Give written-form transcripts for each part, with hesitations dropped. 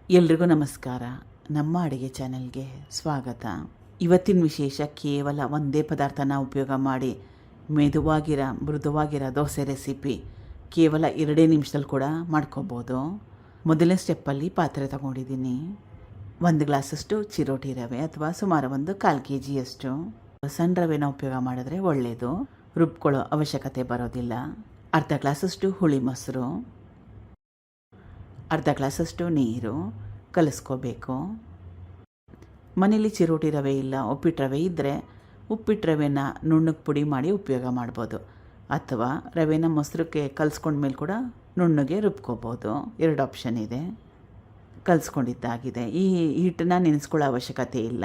ಎಲ್ರಿಗೂ ನಮಸ್ಕಾರ. ನಮ್ಮ ಅಡುಗೆ ಚಾನೆಲ್ಗೆ ಸ್ವಾಗತ. ಇವತ್ತಿನ ವಿಶೇಷ ಕೇವಲ ಒಂದೇ ಪದಾರ್ಥನ ಉಪಯೋಗ ಮಾಡಿ ಮೃದುವಾಗಿರೋ ದೋಸೆ ರೆಸಿಪಿ ಕೇವಲ 2 ನಿಮಿಷದಲ್ಲಿ ಕೂಡ ಮಾಡ್ಕೋಬೋದು. ಮೊದಲನೇ ಸ್ಟೆಪ್ಪಲ್ಲಿ ಪಾತ್ರೆ ತಗೊಂಡಿದ್ದೀನಿ. 1 ಗ್ಲಾಸಷ್ಟು ಚಿರೋಟಿ ರವೆ ಅಥವಾ ಸುಮಾರು 1/4 kg ಸಣ್ಣ ರವೆನ ಉಪಯೋಗ ಮಾಡಿದ್ರೆ ಒಳ್ಳೆಯದು. ರುಬ್ಕೊಳ್ಳೋ ಅವಶ್ಯಕತೆ ಬರೋದಿಲ್ಲ. ಅರ್ಧ ಗ್ಲಾಸಷ್ಟು ಹುಳಿ ಮೊಸರು, ಅರ್ಧ ಗ್ಲಾಸಷ್ಟು ನೀರು ಕಲಿಸ್ಕೋಬೇಕು. ಮನೇಲಿ ಚಿರೋಟಿ ರವೆ ಇಲ್ಲ, ಉಪ್ಪಿಟ್ಟು ರವೆ ಇದ್ದರೆ ಉಪ್ಪಿಟ್ಟು ರವೆನ ನುಣ್ಣಗೆ ಪುಡಿ ಮಾಡಿ ಉಪಯೋಗ ಮಾಡ್ಬೋದು, ಅಥವಾ ರವೆನ ಮೊಸರಕ್ಕೆ ಕಲಿಸ್ಕೊಂಡ್ಮೇಲೆ ಕೂಡ ನುಣ್ಣಗೆ ರುಬ್ಕೋಬೋದು. 2 ಆಪ್ಷನ್ ಇದೆ. ಕಲಿಸ್ಕೊಂಡಿದ್ದಾಗಿದೆ. ಈ ಹಿಟ್ಟನ್ನ ನೆನೆಸ್ಕೊಳ್ಳೋ ಅವಶ್ಯಕತೆ ಇಲ್ಲ.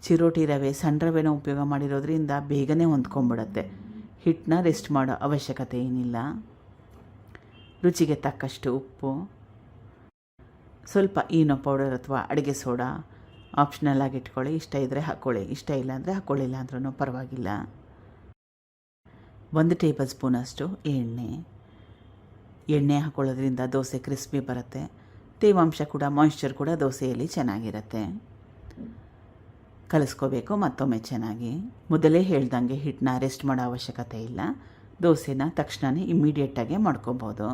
ಚಿರೋಟಿ ರವೆ ಸಣ್ಣ ರವೆನ ಉಪಯೋಗ ಮಾಡಿರೋದ್ರಿಂದ ಬೇಗನೆ ಹೊಂದ್ಕೊಂಡ್ಬಿಡುತ್ತೆ. ಹಿಟ್ಟನ್ನ ರೆಸ್ಟ್ ಮಾಡೋ ಅವಶ್ಯಕತೆ ಏನಿಲ್ಲ. ರುಚಿಗೆ ತಕ್ಕಷ್ಟು ಉಪ್ಪು, ಸ್ವಲ್ಪ ಈನೋ ಪೌಡರ್ ಅಥವಾ ಅಡುಗೆ ಸೋಡಾ ಆಪ್ಷನಲ್ ಆಗಿ ಇಟ್ಕೊಳ್ಳಿ. ಇಷ್ಟ ಇದ್ದರೆ ಹಾಕ್ಕೊಳ್ಳಿ, ಇಷ್ಟ ಇಲ್ಲ ಅಂದರೆ ಹಾಕ್ಕೊಳ್ಳಿಲ್ಲ ಅಂದ್ರೂ ಪರವಾಗಿಲ್ಲ. 1 ಟೇಬಲ್ ಸ್ಪೂನಷ್ಟು ಎಣ್ಣೆ ಹಾಕ್ಕೊಳ್ಳೋದ್ರಿಂದ ದೋಸೆ ಕ್ರಿಸ್ಪಿ ಬರುತ್ತೆ. ತೇವಾಂಶ ಕೂಡ ಮಾಯಿಶ್ಚರ್ ಕೂಡ ದೋಸೆಯಲ್ಲಿ ಚೆನ್ನಾಗಿರುತ್ತೆ. ಕಲಿಸ್ಕೋಬೇಕು ಮತ್ತೊಮ್ಮೆ ಚೆನ್ನಾಗಿ. ಮೊದಲೇ ಹೇಳ್ದಂಗೆ ಹಿಟ್ಟನ್ನ ರೆಸ್ಟ್ ಮಾಡೋ ಅವಶ್ಯಕತೆ ಇಲ್ಲ. ದೋಸೆನ ತಕ್ಷಣವೇ ಇಮ್ಮಿಡಿಯೇಟಾಗಿ ಮಾಡ್ಕೋಬೋದು.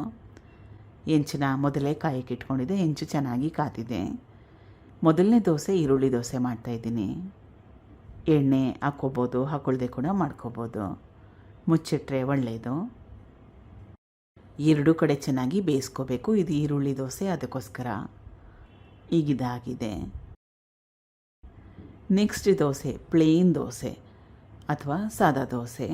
ಹೆಂಚನ್ನ ಮೊದಲೇ ಕಾಯಕ್ಕೆ ಇಟ್ಕೊಂಡಿದ್ದೆ. ಹೆಂಚು ಚೆನ್ನಾಗಿ ಕಾತಿದೆ. ಮೊದಲನೇ ದೋಸೆ ಈರುಳ್ಳಿ ದೋಸೆ ಮಾಡ್ತಾಯಿದ್ದೀನಿ. ಎಣ್ಣೆ ಹಾಕ್ಕೋಬೋದು, ಹಾಕ್ಕೊಳ್ದೆ ಕೂಡ ಮಾಡ್ಕೋಬೋದು. ಮುಚ್ಚಿಟ್ರೆ ಒಳ್ಳೆಯದು. 2 ಕಡೆ ಚೆನ್ನಾಗಿ ಬೇಯಿಸ್ಕೋಬೇಕು. ಇದು ಈರುಳ್ಳಿ ದೋಸೆ, ಅದಕ್ಕೋಸ್ಕರ ಈಗಿದಾಗಿದೆ. ನೆಕ್ಸ್ಟ್ ದೋಸೆ ಪ್ಲೇನ್ ದೋಸೆ ಅಥವಾ ಸಾದಾ ದೋಸೆ.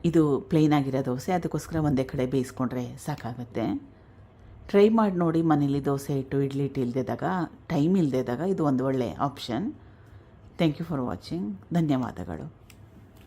ಇದು ಪ್ಲೇನ್ ಆಗಿರೋ ದೋಸೆ, ಅದಕ್ಕೋಸ್ಕರ ಒಂದೇ ಕಡೆ ಬೇಯಿಸ್ಕೊಂಡ್ರೆ ಸಾಕಾಗುತ್ತೆ. ಟ್ರೈ ಮಾಡಿ ನೋಡಿ. ಮನೇಲಿ ದೋಸೆ ಇಟ್ಟು ಇಡ್ಲಿ ಹಿಟ್ಟು ಟೈಮ್ ಇಲ್ಲದಿದ್ದಾಗ ಇದು ಒಂದು ಒಳ್ಳೆಯ option. Thank you for watching. ಧನ್ಯವಾದಗಳು.